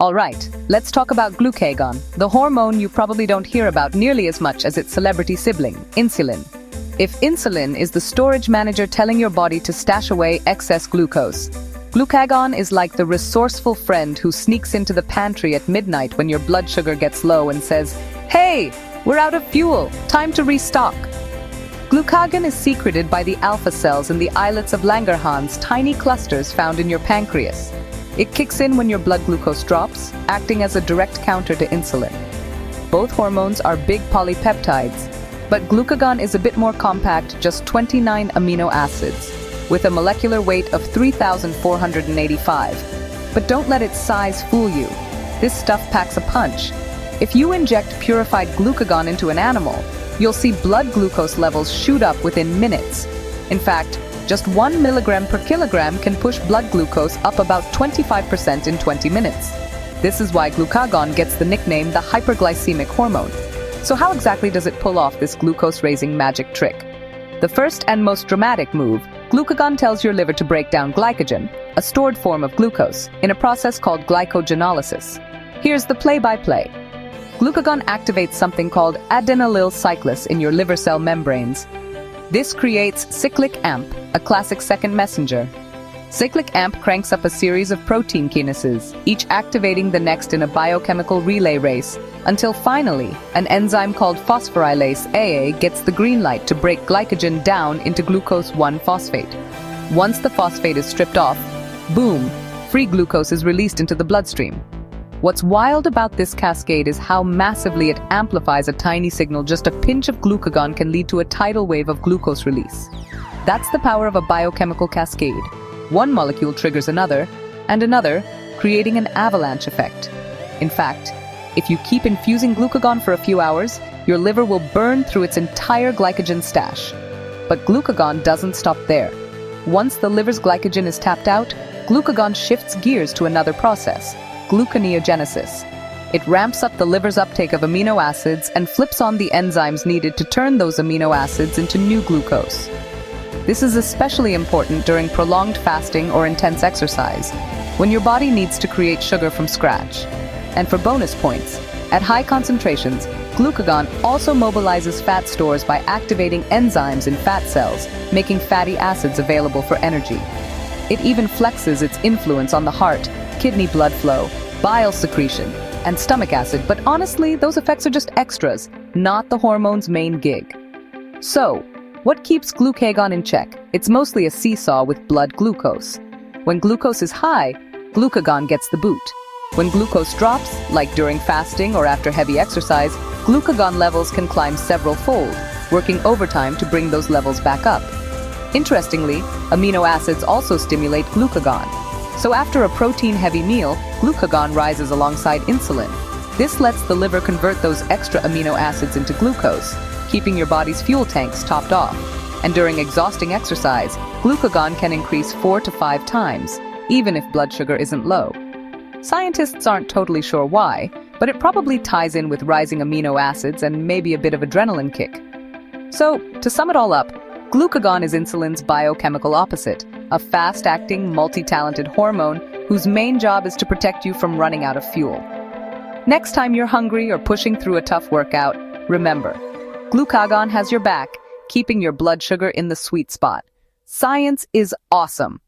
Alright, let's talk about glucagon, the hormone you probably don't hear about nearly as much as its celebrity sibling, insulin. If insulin is the storage manager telling your body to stash away excess glucose, glucagon is like the resourceful friend who sneaks into the pantry at midnight when your blood sugar gets low and says, "Hey, we're out of fuel, time to restock." Glucagon is secreted by the alpha cells in the islets of Langerhans, tiny clusters found in your pancreas. It kicks in when your blood glucose drops, acting as a direct counter to insulin. Both hormones are big polypeptides, but glucagon is a bit more compact, just 29 amino acids, with a molecular weight of 3,485. But don't let its size fool you. This stuff packs a punch. If you inject purified glucagon into an animal, you'll see blood glucose levels shoot up within minutes. In fact, just 1 milligram per kilogram can push blood glucose up about 25% in 20 minutes. This is why glucagon gets the nickname the hyperglycemic hormone. So how exactly does it pull off this glucose-raising magic trick? The first and most dramatic move, glucagon tells your liver to break down glycogen, a stored form of glucose, in a process called glycogenesis. Here's the play-by-play. Glucagon activates something called adenylyl cyclase in your liver cell membranes. This creates cyclic AMP, a classic second messenger. Cyclic AMP cranks up a series of protein kinases, each activating the next in a biochemical relay race, until finally, an enzyme called phosphorylase AA gets the green light to break glycogen down into glucose 1-phosphate. Once the phosphate is stripped off, boom, free glucose is released into the bloodstream. What's wild about this cascade is how massively it amplifies a tiny signal. Just a pinch of glucagon can lead to a tidal wave of glucose release. That's the power of a biochemical cascade. One molecule triggers another, and another, creating an avalanche effect. In fact, if you keep infusing glucagon for a few hours, your liver will burn through its entire glycogen stash. But glucagon doesn't stop there. Once the liver's glycogen is tapped out, glucagon shifts gears to another process, gluconeogenesis. It ramps up the liver's uptake of amino acids and flips on the enzymes needed to turn those amino acids into new glucose. This is especially important during prolonged fasting or intense exercise, when your body needs to create sugar from scratch. And for bonus points, at high concentrations, glucagon also mobilizes fat stores by activating enzymes in fat cells, making fatty acids available for energy. It even flexes its influence on the heart, kidney blood flow, bile secretion, and stomach acid, but honestly, those effects are just extras, not the hormone's main gig. So, what keeps glucagon in check? It's mostly a seesaw with blood glucose. When glucose is high, glucagon gets the boot. When glucose drops, like during fasting or after heavy exercise, glucagon levels can climb several-fold, working overtime to bring those levels back up. Interestingly, amino acids also stimulate glucagon. So after a protein-heavy meal, glucagon rises alongside insulin. This lets the liver convert those extra amino acids into glucose, keeping your body's fuel tanks topped off. And during exhausting exercise, glucagon can increase 4 to 5 times, even if blood sugar isn't low. Scientists aren't totally sure why, but it probably ties in with rising amino acids and maybe a bit of adrenaline kick. So, to sum it all up, glucagon is insulin's biochemical opposite, a fast-acting, multi-talented hormone whose main job is to protect you from running out of fuel. Next time you're hungry or pushing through a tough workout, remember, glucagon has your back, keeping your blood sugar in the sweet spot. Science is awesome.